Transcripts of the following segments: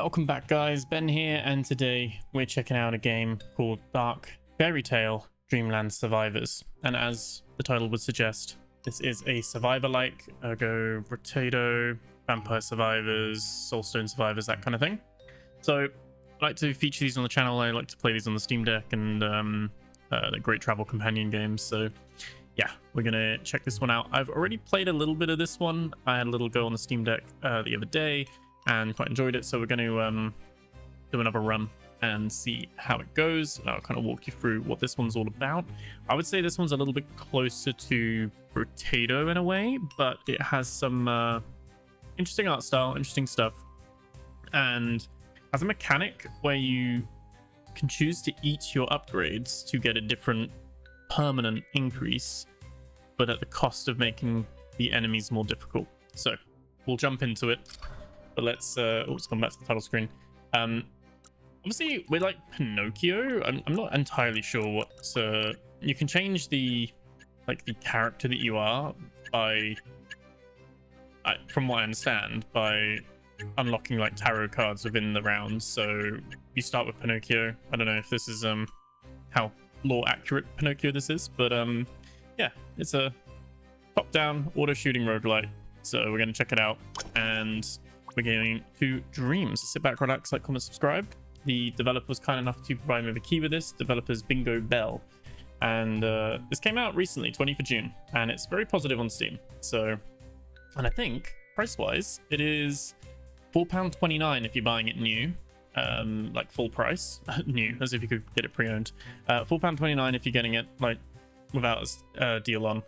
Welcome back, guys. Ben here, and today we're checking out a game called Dark Fairy Tale Dreamland Survivors. And as the title would suggest, this is a survivor-like, ergo Rotato, Vampire Survivors, Soulstone Survivors, that kind of thing. So I like to feature these on the channel. I like to play these on the Steam Deck, and they're great travel companion games. So yeah, we're gonna check this one out. I've already played a little bit of this one. I had a little go on the Steam Deck the other day and quite enjoyed it, so we're going to do another run and see how it goes. I'll kind of walk you through what this one's all about. I would say this one's a little bit closer to Rotato in a way, but it has some interesting art style, interesting stuff, and has a mechanic where you can choose to eat your upgrades to get a different permanent increase, but at the cost of making the enemies more difficult. So we'll jump into it. But let's let's come back to the title screen. Obviously we're like Pinocchio. I'm not entirely sure what you can change the character that you are by from what I understand, by unlocking like tarot cards within the rounds. So you start with Pinocchio. I don't know if this is how lore accurate Pinocchio this is, but yeah, it's a top down auto shooting roguelike. So we're gonna check it out, and we're getting to Dreams. Sit back, relax, like, comment, subscribe. The developer was kind enough to provide me with a key with this. Developer's Bingo Bell. And this came out recently, 20th of June. And it's very positive on Steam. So, and I think, price-wise, it is £4.29 if you're buying it new. Like full price. New, as if you could get it pre-owned. £4.29 if you're getting it, like, without a deal on.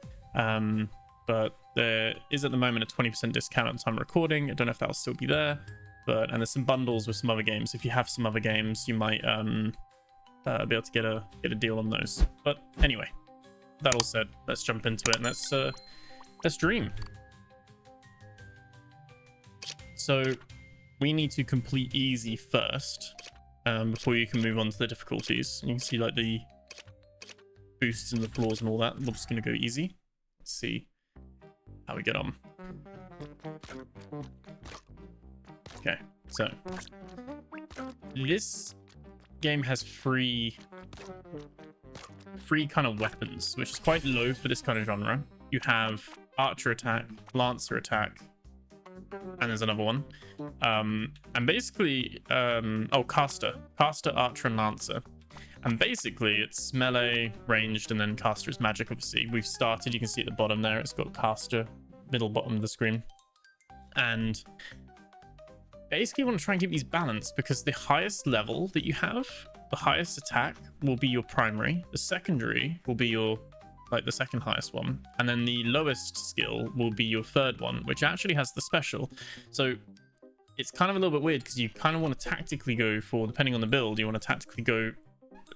But there is at the moment a 20% discount at the time of recording. I don't know if that'll still be there, and there's some bundles with some other games. If you have some other games, you might be able to get a deal on those. But anyway, that all said, let's jump into it, and let's dream. So we need to complete easy first, before you can move on to the difficulties. You can see like the boosts in the floors and all that. We're just gonna go easy. Let's see how we get on. Okay, so this game has free kind of weapons, which is quite low for this kind of genre. You have archer attack, lancer attack, and there's another one, and basically caster, archer, and lancer. And basically it's melee, ranged, and then caster is magic. Obviously we've started, you can see at the bottom there, it's got caster, middle bottom of the screen. And basically you want to try and keep these balanced, because the highest level that you have, the highest attack will be your primary, the secondary will be your the second highest one, and then the lowest skill will be your third one, which actually has the special. So it's kind of a little bit weird, because you kind of want to tactically go for, depending on the build, you want to tactically go,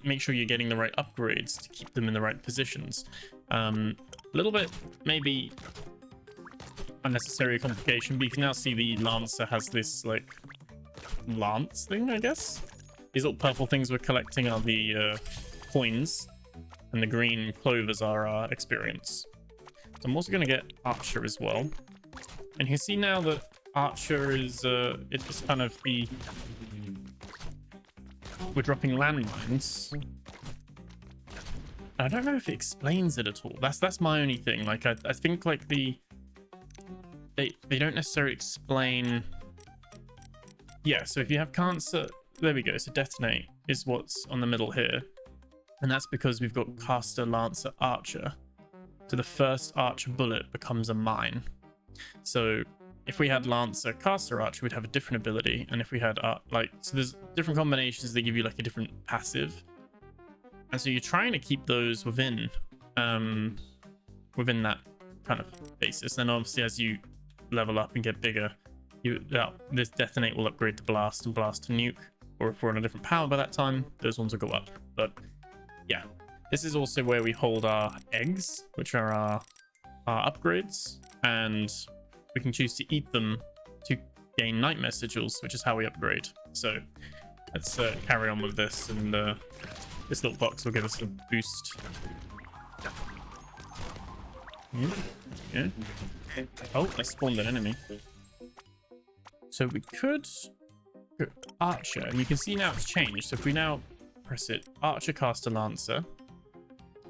make sure you're getting the right upgrades to keep them in the right positions. A little bit maybe unnecessary complication, but you can now see the lancer has this like lance thing, I guess. These little purple things we're collecting are the coins, and the green clovers are our experience. So I'm also going to get archer as well, and you can see now that archer is it's kind of the, we're dropping landmines. I don't know if it explains it at all. That's my only thing. Like I think like they don't necessarily explain. Yeah, so if you have cancer, there we go. So detonate is what's on the middle here, and that's because we've got caster, lancer, archer. So the first archer bullet becomes a mine. So if we had lancer, caster, archer, we'd have a different ability. And if we had so there's different combinations that give you like a different passive, and so you're trying to keep those within that kind of basis. And obviously as you level up and get bigger, this detonate will upgrade to blast, and blast to nuke, or if we're on a different power by that time, those ones will go up. But yeah, this is also where we hold our eggs, which are our upgrades, and we can choose to eat them to gain nightmare sigils, which is how we upgrade. So let's carry on with this, and this little box will give us a boost. Yeah. Oh, I spawned an enemy. So we could Archer, and you can see now it's changed. So if we now press it, Archer cast a Lancer.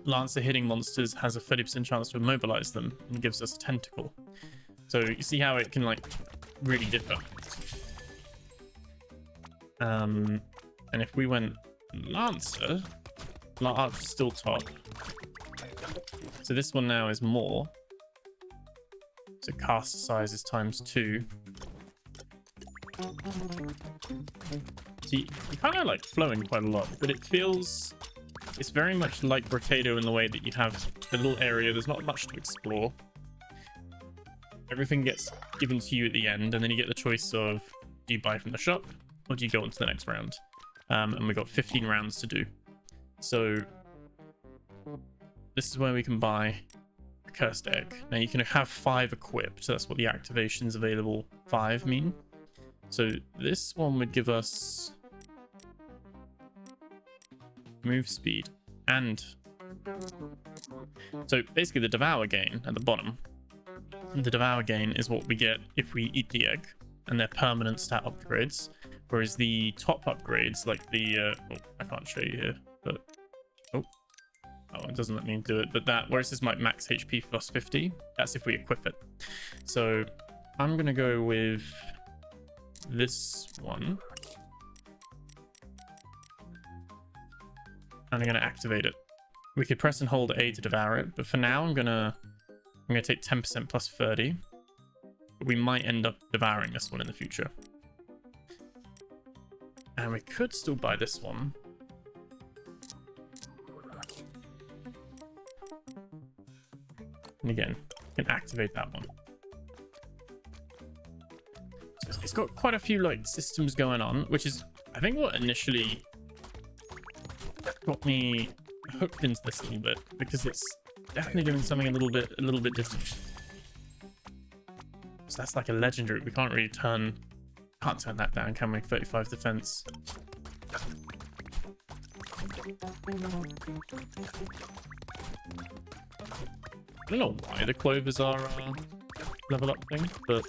Lancer hitting monsters has a 30% chance to immobilize them and gives us a tentacle. So you see how it can like really differ. And if we went Lancer, Archer's still top. So this one now is more. So cast size is ×2. So you're kind of like flowing quite a lot, but it feels... It's very much like Brocado in the way that you have the little area. There's not much to explore. Everything gets given to you at the end, and then you get the choice of, do you buy from the shop, or do you go on to the next round? And we've got 15 rounds to do. So this is where we can buy a cursed egg. Now you can have 5 equipped. So that's what the activations available 5 mean. So this one would give us move speed and so basically the devour gain at the bottom. The devour gain is what we get if we eat the egg, and they're permanent stat upgrades, whereas the top upgrades like the oh, I can't show you here, but oh, it doesn't let me do it, but that where it says like max HP plus 50, that's if we equip it. So I'm gonna go with this one, and I'm going to activate it. We could press and hold A to devour it, but for now I'm gonna take 10% plus 30. But we might end up devouring this one in the future. And we could still buy this one. And again, we can activate that one. So it's got quite a few like systems going on, which is I think what initially got me hooked into this a little bit, because it's definitely doing something a little bit different. So that's like a legendary. We can't really can't turn that down, can we? 35 defense. I don't know why the clovers are level up thing, but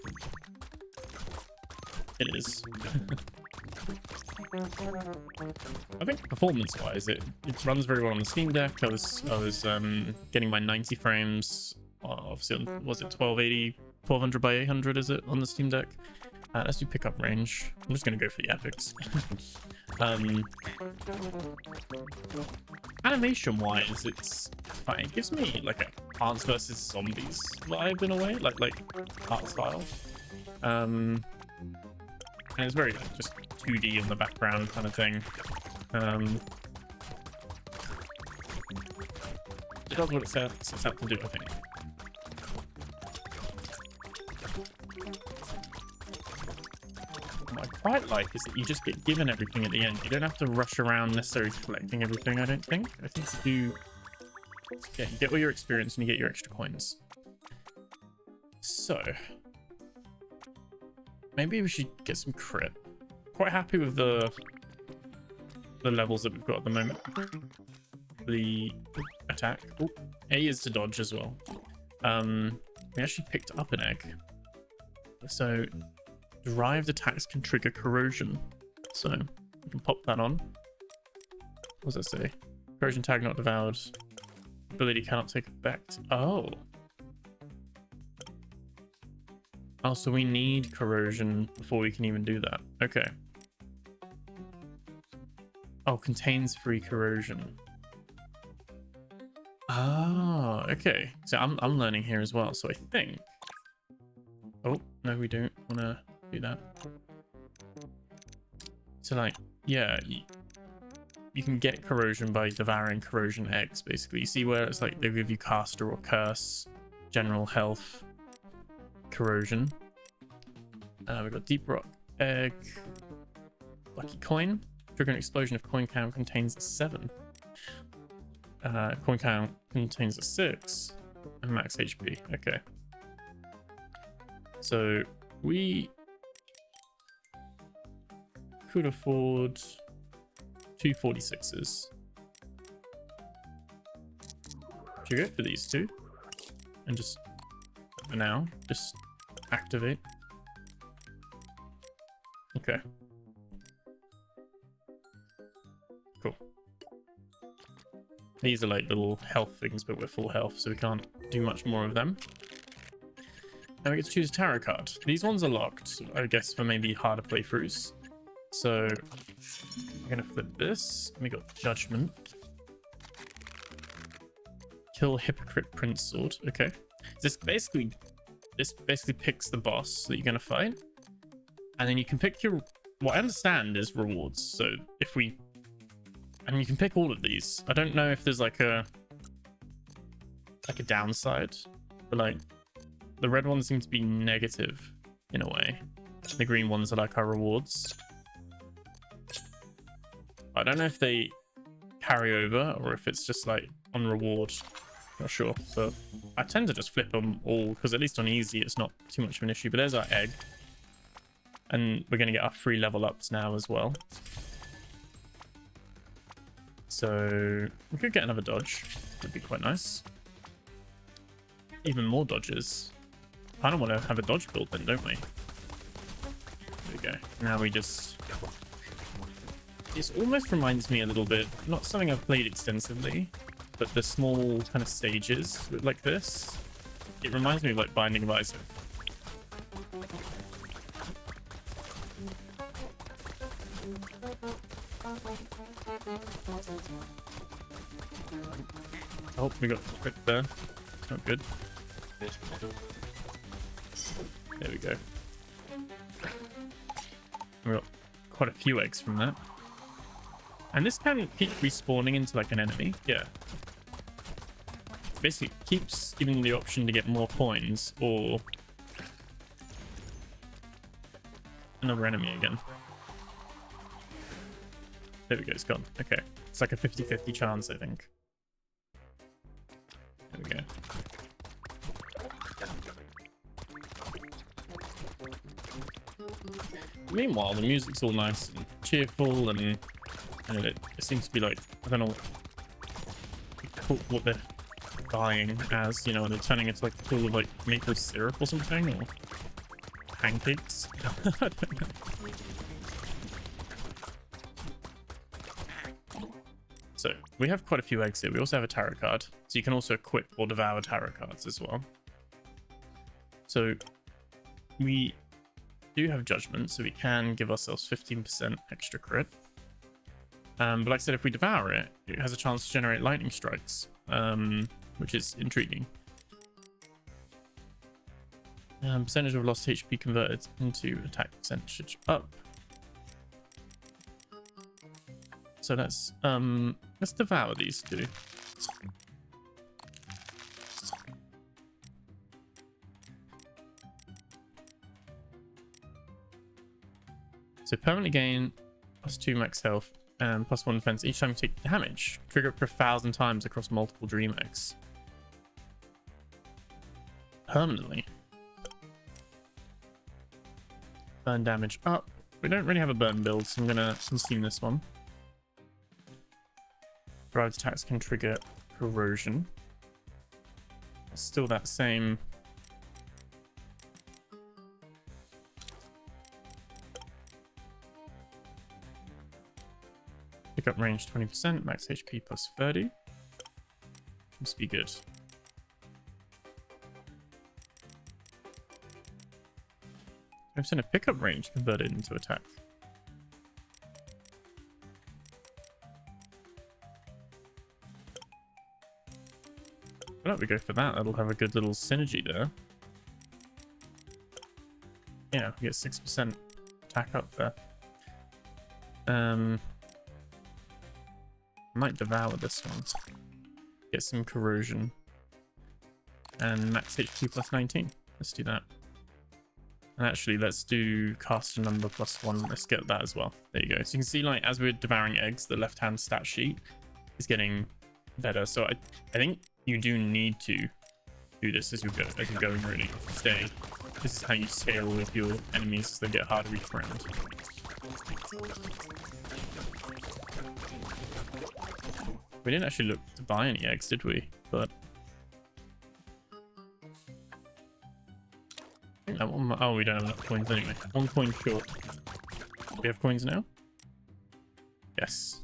it is. I think performance-wise, it runs very well on the Steam Deck. I was getting my 90 frames. Obviously, was it 1200 by 800? Is it on the Steam Deck? Let's do pickup range. I'm just gonna go for the epics. Animation-wise, it's fine. It gives me like a Plants vs Zombies vibe in a way, like art style. And it's very like, just 2D on the background kind of thing. It does what it sets out to do, I think. What I quite like is that you just get given everything at the end. You don't have to rush around necessarily collecting everything, I don't think. I think you get all your experience and you get your extra coins. So maybe we should get some crit. Quite happy with the levels that we've got at the moment. The attack. Ooh, A is to dodge as well. We actually picked up an egg. So derived attacks can trigger corrosion. So we can pop that on. What does that say? Corrosion tag not devoured. Ability cannot take effect. Oh. Oh, so we need corrosion before we can even do that. Okay. Oh, contains free corrosion. Ah, okay. So I'm learning here as well. So I think... Oh, no, we don't want to do that. So like, yeah, you can get corrosion by devouring corrosion eggs, basically. You see where it's like they give you caster or curse, general health, corrosion. We've got deep rock egg, lucky coin, trigger an explosion if coin count contains 7. Coin count contains a 6 and max HP. Okay, so we could afford 2 46s. Should we go for these two and just for now just activate? Okay, Cool. These are like little health things, but we're full health, so we can't do much more of them. And we get to choose a tarot card. These ones are locked, I guess, for maybe harder playthroughs. So I'm gonna flip this. We got Judgment. Kill Hypocrite Prince Sword. Okay. This basically picks the boss that you're gonna fight, and then you can pick your, what I understand is rewards. So if we, and you can pick all of these. I don't know if there's like a downside, but like the red ones seem to be negative in a way. The green ones are like our rewards. I don't know if they carry over or if it's just like on reward. Not sure, but I tend to just flip them all because at least on easy it's not too much of an issue. But there's our egg, and we're going to get our 3 level ups now as well. So we could get another dodge. That'd be quite nice. Even more dodges. I don't want to have a dodge build then, don't we? There we go. Now we just... This almost reminds me a little bit, not something I've played extensively, but the small kind of stages like this. It reminds me of like Binding of Isaac. Oh, we got crit there. Not good. There we go. We got quite a few eggs from that. And this can keep respawning into like an enemy. Yeah. Basically keeps giving the option to get more coins or another enemy again. There we go, it's gone. Okay. It's like a 50-50 chance, I think. There we go. Meanwhile, the music's all nice and cheerful, and it seems to be like, I don't know what they're dying as, you know, they're turning into like full of like maple syrup or something, or pancakes. I don't know. So we have quite a few eggs here. We also have a tarot card, so you can also equip or devour tarot cards as well. So we do have Judgment, so we can give ourselves 15% extra crit. But like I said, if we devour it, it has a chance to generate lightning strikes, which is intriguing. Percentage of lost HP converted into attack percentage up. So let's devour these two. So permanently gain +2 max health and +1 defense each time you take damage. Trigger up to 1,000 times across multiple dream eggs. Permanently. Burn damage up. We don't really have a burn build, so I'm gonna consume this one. Derived attacks can trigger corrosion. Still that same. Pick up range 20%, max HP +30. Must be good. I'm saying a pickup range converted into attack. Why don't we go for that? That'll have a good little synergy there. Yeah, we get 6% attack up there. Might devour this one. Get some corrosion. And max HP +19. Let's do that. And actually, let's do caster number +1. Let's get that as well. There you go. So you can see, like, as we're devouring eggs, the left-hand stat sheet is getting better. So I think you do need to do this as you're going, really. Stay. This is how you scale with your enemies as they get harder each round. We didn't actually look to buy any eggs, did we? But I think that one. Oh, we don't have enough coins anyway. 1 coin short. Do we have coins now? Yes.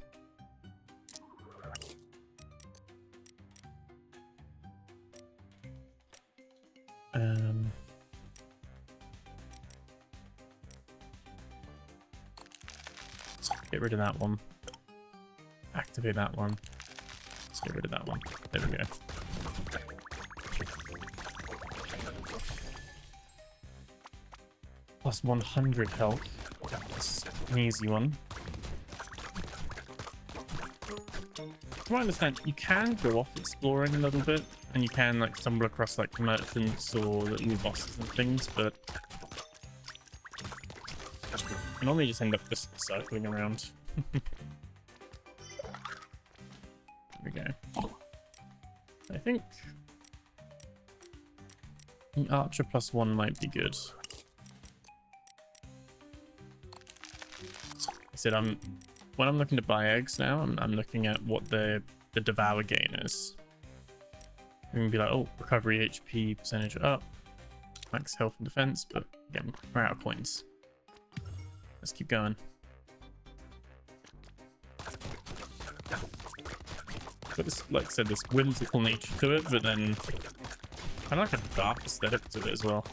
Get rid of that one. Activate that one. Get rid of that one. There we go. Plus 100 health. That's an easy one. From what I understand, you can go off exploring a little bit, and you can like stumble across like merchants or little bosses and things, but you normally just end up just circling around. There we go. I think the Archer +1 might be good. I said when I'm looking to buy eggs now, I'm looking at what the devour gain is. You can be like, oh, recovery HP percentage up, max health and defense, but again, we're out of coins. Let's keep going. But this, like I said, this whimsical nature to it, but then I like a dark aesthetic to it as well.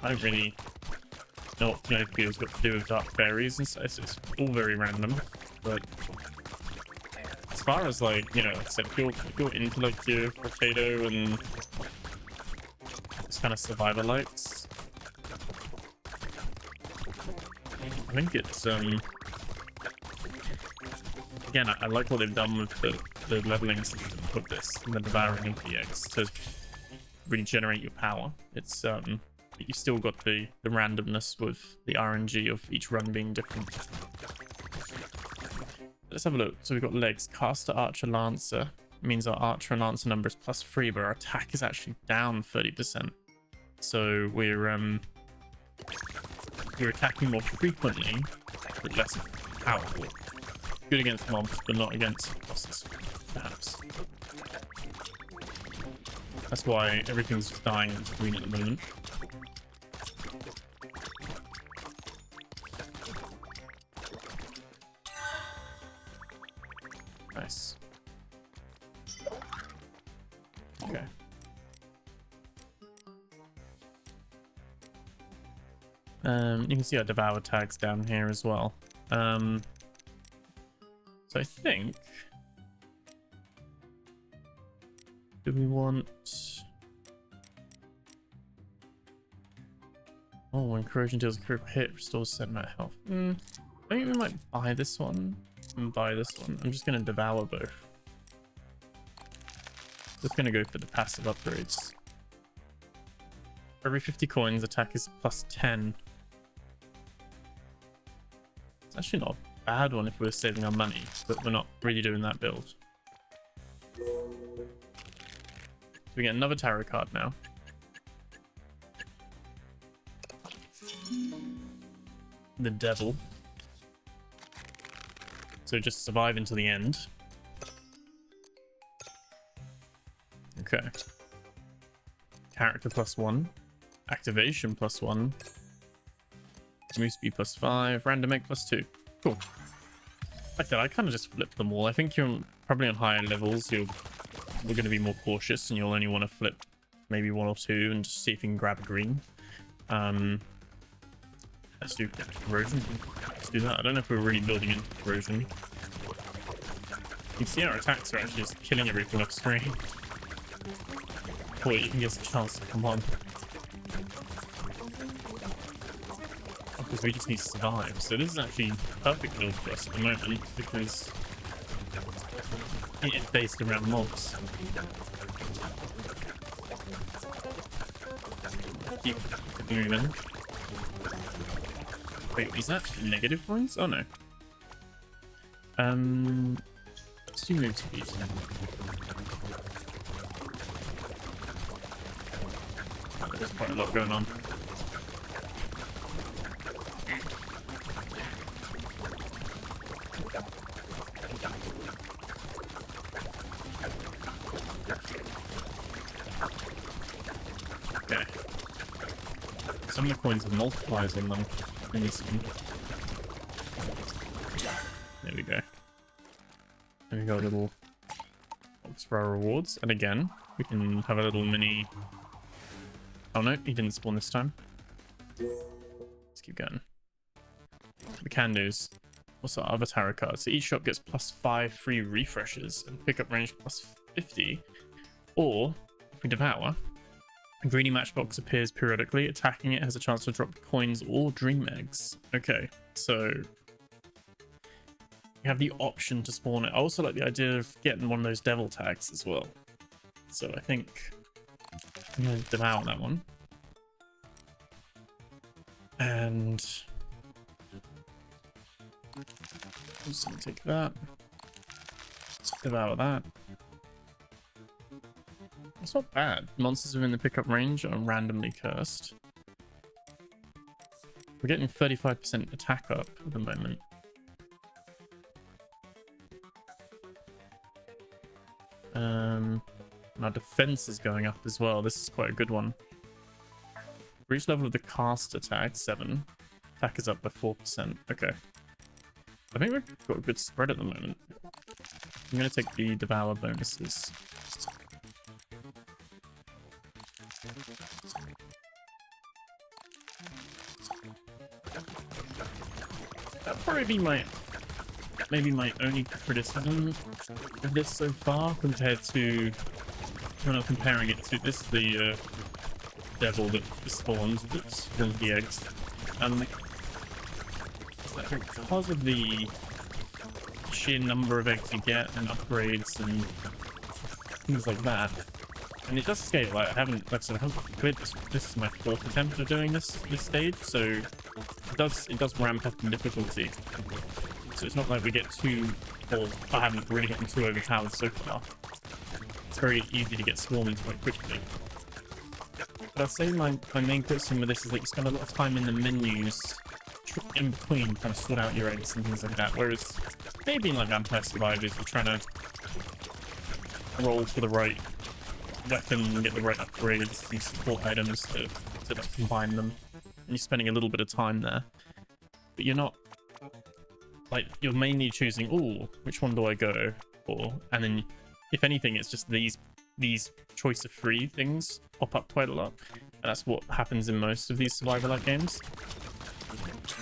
I don't really know what Pinocchio's got to do with dark fairies and stuff. It's all very random, but as far as like, you know, like I said, if you're into like your potato and this kind of survivor likes, I think it's again, I like what they've done with the leveling system with this and the devouring of the eggs to really generate your power. It's you still got the randomness with the RNG of each run being different. Let's have a look. So we've got legs. Caster, Archer, Lancer. Means our Archer and Lancer number is +3, but our attack is actually down 30%. So we're attacking more frequently, but less powerful. Good against mobs, but not against bosses, perhaps. That's why everything's just dying on screen at the moment. Nice. Okay. You can see our devour tags down here as well. So I think, do we want, oh, when corrosion deals a critical hit, restores set amount of health. I think we might buy this one and buy this one. I'm just going to devour both. Just going to go for the passive upgrades. For every 50 coins, attack is +10. It's actually not a bad one if we're saving our money, but we're not really doing that build. So we get another tarot card now. The Devil. So just survive until the end. Okay. Character +1. Activation +1. Move speed +5. Random egg +2. Cool. Like I said, I kind of just flip them all. I think you're probably on higher levels. We're going to be more cautious, and you'll only want to flip maybe 1 or 2 and just see if you can grab a green. Let's do corrosion. Let's do that. I don't know if we're really building into corrosion. You can see our attacks are actually just killing everything off screen. Boy, you can get a chance to come on. Because we just need to survive. So this is actually a perfect build for us at the moment because it is based around mobs. Keep moving. Wait, is that negative points? Oh no. Let's do move speed. There's quite a lot going on. Okay. Some of the coins have multipliers on them. There we go. And we got a little box for our rewards. And again, We can have a little mini... Oh no, he didn't spawn this time. Let's keep going. The can-dos. What's our other tarot card? So each shop gets +5 free refreshes and pickup range +50. Or, if we devour, a greeny matchbox appears periodically. Attacking it has a chance to drop coins or dream eggs. Okay, so you have the option to spawn it. I also like the idea of getting one of those devil tags as well. So I think I'm going to devour that one. And I'm just going to take that. Devour that. It's not bad. Monsters within the pickup range are randomly cursed. We're getting 35% attack up at the moment. And our defense is going up as well. This is quite a good one. For each level of the cast attack, 7. Attack is up by 4%. Okay. I think we've got a good spread at the moment. I'm going to take the Devour bonuses. That'd probably be maybe my only criticism of this so far compared to when I'm comparing it to this, the devil that spawns the eggs. Because of the sheer number of eggs you get and upgrades and things like that, and it does scale. Like, I haven't cleared this. This is my 4th attempt of doing this stage, so it does ramp up in difficulty. So it's not like we get too, or I haven't really gotten too overpowered so far. It's very easy to get swarmed quite quickly. But I'd say my main criticism with this is that you spend a lot of time in the menus in between trying to sort out your eggs and things like that. Whereas maybe in like Vampire Survivors, you're trying to roll for the right weapon, get the right upgrades and support items to combine them. And you're spending a little bit of time there. But you're not, like, you're mainly choosing, oh, which one do I go for? And then, if anything, it's just these choice of free things pop up quite a lot. And that's what happens in most of these survival-like games.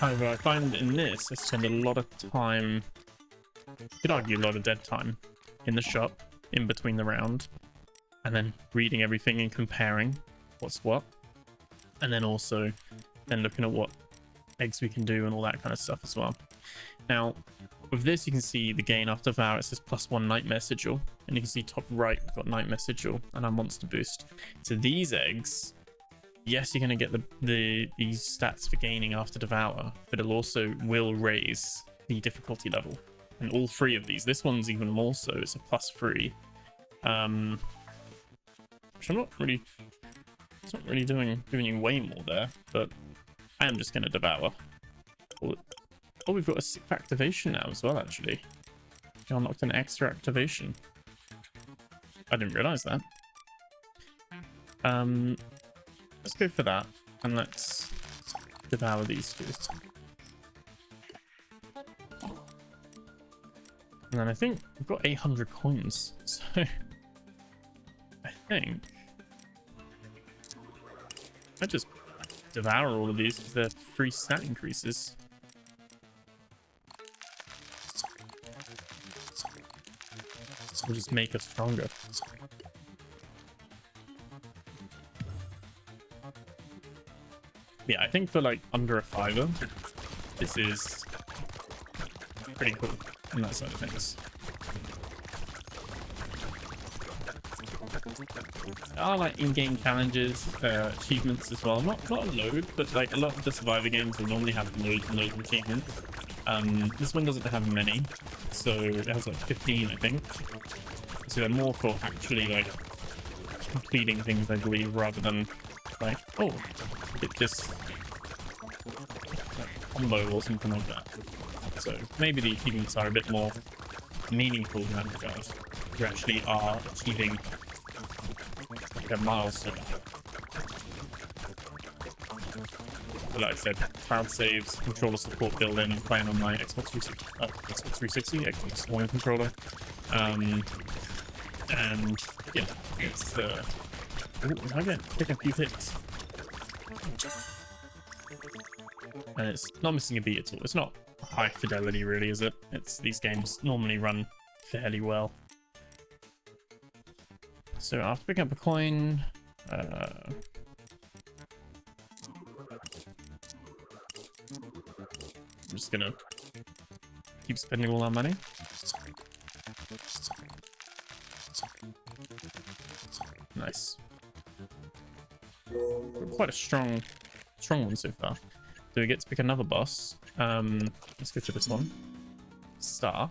However, I find in this, I spend a lot of time, you could argue a lot of dead time, in the shop, in between the round, and then reading everything and comparing what's what. And then also, then looking at what eggs we can do and all that kind of stuff as well. Now, with this, you can see the gain after Devour. It says +1 Nightmare Sigil, and you can see top right, we've got Nightmare Sigil and our monster boost. So these eggs, yes, you're going to get these stats for gaining after Devour, but it also will raise the difficulty level. And all 3 of these, this one's even more so, it's a +3. Which I'm not really, it's not really doing you way more there, but I am just going to Devour. Oh, we've got a 6th activation now as well, actually. We unlocked an extra activation. I didn't realize that. Let's go for that, and let's Devour these 2. And then I think we've got 800 coins, so I think I just Devour all of these because they're free stat increases. We'll just make us stronger. Yeah, I think for like under a $5, this is pretty cool on that side of things. There are like in-game challenges, achievements as well. Not a load, but like a lot of the Survivor games will normally have loads and loads of achievements. This one doesn't have many, so it has like 15, I think. So they're more for actually like completing things, I believe, rather than like, oh, get this combo or something like that. So maybe the achievements are a bit more meaningful in that regard. You actually are achieving like a milestone. But like I said, cloud saves, controller support built-in. I'm playing on my Xbox 360, Xbox One controller. And And yeah, it's I get take a few hits. And it's not missing a beat at all. It's not high fidelity really, is it? It's these games normally run fairly well. So after picking up a coin, I'm just gonna keep spending all our money. Nice. Quite a strong one so far. Do we get to pick another boss? Let's go to this one. Star.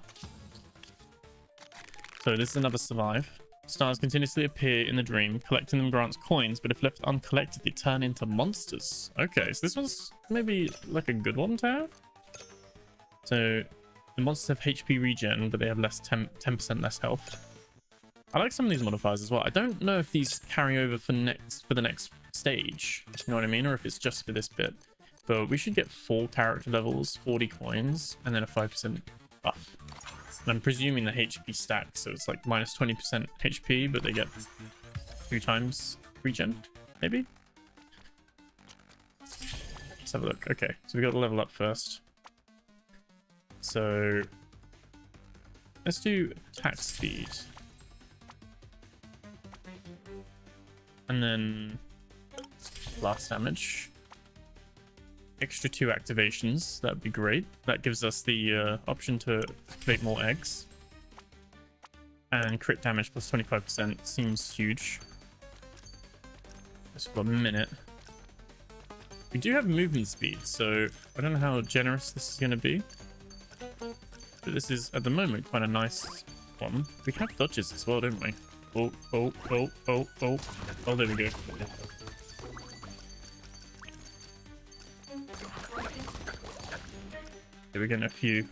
So this is another survive. Stars continuously appear in the dream. Collecting them grants coins, but if left uncollected, they turn into monsters. Okay, so this one's maybe like a good one to have. So the monsters have HP regen, but they have 10% less health. I like some of these modifiers as well. I don't know if these carry over for the next stage. You know what I mean? Or if it's just for this bit. But we should get 4 character levels, 40 coins, and then a 5% buff. And I'm presuming the HP stacks, so it's like minus 20% HP, but they get 2 times regen, maybe? Let's have a look. Okay, so we got to level up first. So let's do attack speed. And then blast damage. Extra 2 activations, that'd be great. That gives us the option to activate more eggs. And crit damage plus 25% seems huge. Just for a minute. We do have movement speed, so I don't know how generous this is going to be. But this is, at the moment, quite a nice one. We have dodges as well, don't we? Oh, oh, oh, oh, oh. Oh, there we go. Yeah, we're getting a few.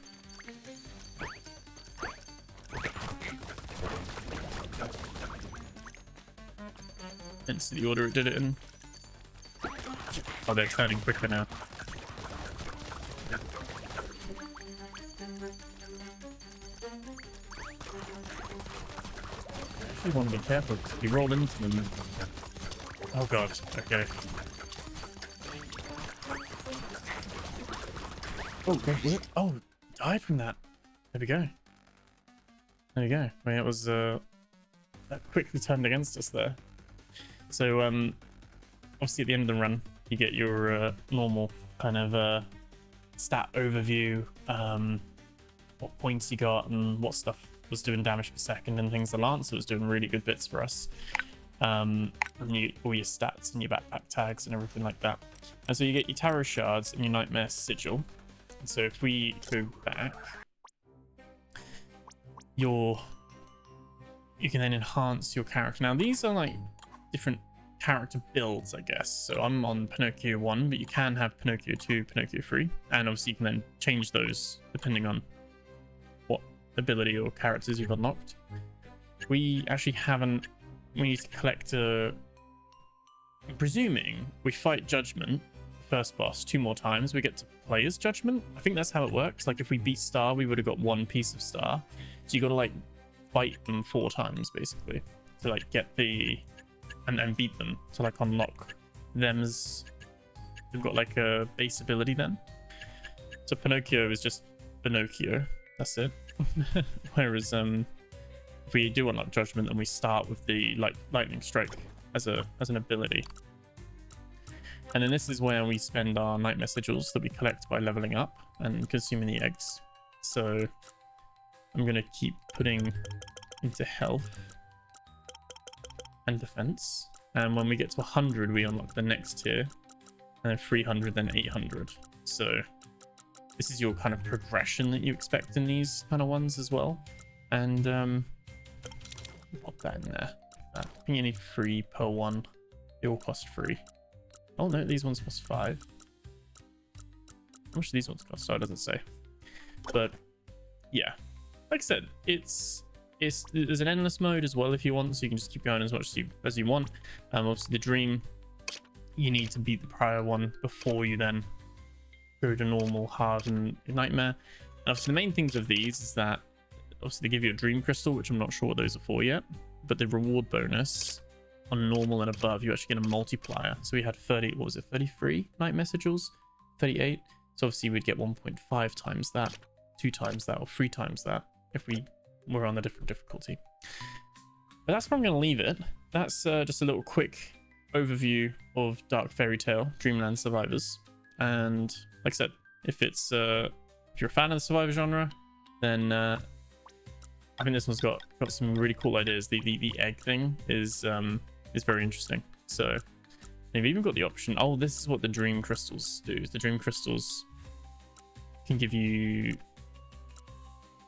Hence the order it did it in. Oh, they're turning quicker now. I actually want to be careful because you roll into them. Oh god, okay. Oh, wait. Oh, died from that. There we go. There we go. I mean, it was that quickly turned against us there. So obviously at the end of the run, you get your normal kind of stat overview, what points you got and what stuff was doing damage per second and things. The Lancer was doing really good bits for us. And all your stats and your backpack tags and everything like that. And so you get your tarot shards and your nightmare sigil. So if we go back, you can then enhance your character. Now these are like different character builds, I guess. So I'm on Pinocchio 1, but you can have Pinocchio 2, Pinocchio 3, and obviously you can then change those depending on what ability or characters you've unlocked. We actually haven't. We need to collect a. I'm presuming we fight Judgment. First boss 2 more times, we get to play as Judgment. I think that's how it works. Like if we beat Star, we would have got 1 piece of Star. So you got to like fight them 4 times basically to like get the and beat them to like unlock them as they've got like a base ability then. So Pinocchio is just Pinocchio. That's it. Whereas if we do unlock Judgment, then we start with the lightning strike as an ability. And then this is where we spend our nightmare sigils that we collect by leveling up and consuming the eggs. So I'm going to keep putting into health and defense. And when we get to 100, we unlock the next tier. And then 300, then 800. So this is your kind of progression that you expect in these kind of ones as well. And pop that in there. I think you need 3 per one. They all cost 3. Oh no, these ones cost 5. How much do these ones cost? So it doesn't say. But yeah, like I said, there's an endless mode as well if you want, so you can just keep going as much as you want. Obviously the dream, you need to beat the prior one before you then go to normal, hard, and nightmare. And obviously the main things of these is that obviously they give you a dream crystal, which I'm not sure what those are for yet. but the reward bonus on normal and above, you actually get a multiplier. So we had 30, what was it, 33 night messages, 38. So obviously we'd get 1.5 times that, 2 times that, or 3 times that if we were on a different difficulty. But that's where I'm going to leave it. That's just a little quick overview of Dark Fairy Tale Dreamland Survivors. And like I said, if you're a fan of the survivor genre, then I think this one's got some really cool ideas. The egg thing is very interesting. So they've even got the option. Oh, this is what the dream crystals do. The dream crystals can give you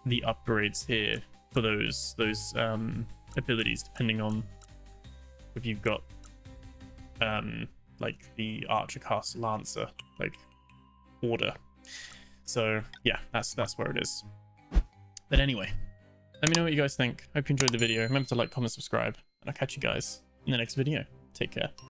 the upgrades here for those abilities, depending on if you've got like the archer, caster, lancer like order. So yeah, that's where it is. But anyway, let me know what you guys think. Hope you enjoyed the video. Remember to like, comment, subscribe, and I'll catch you guys in the next video. Take care.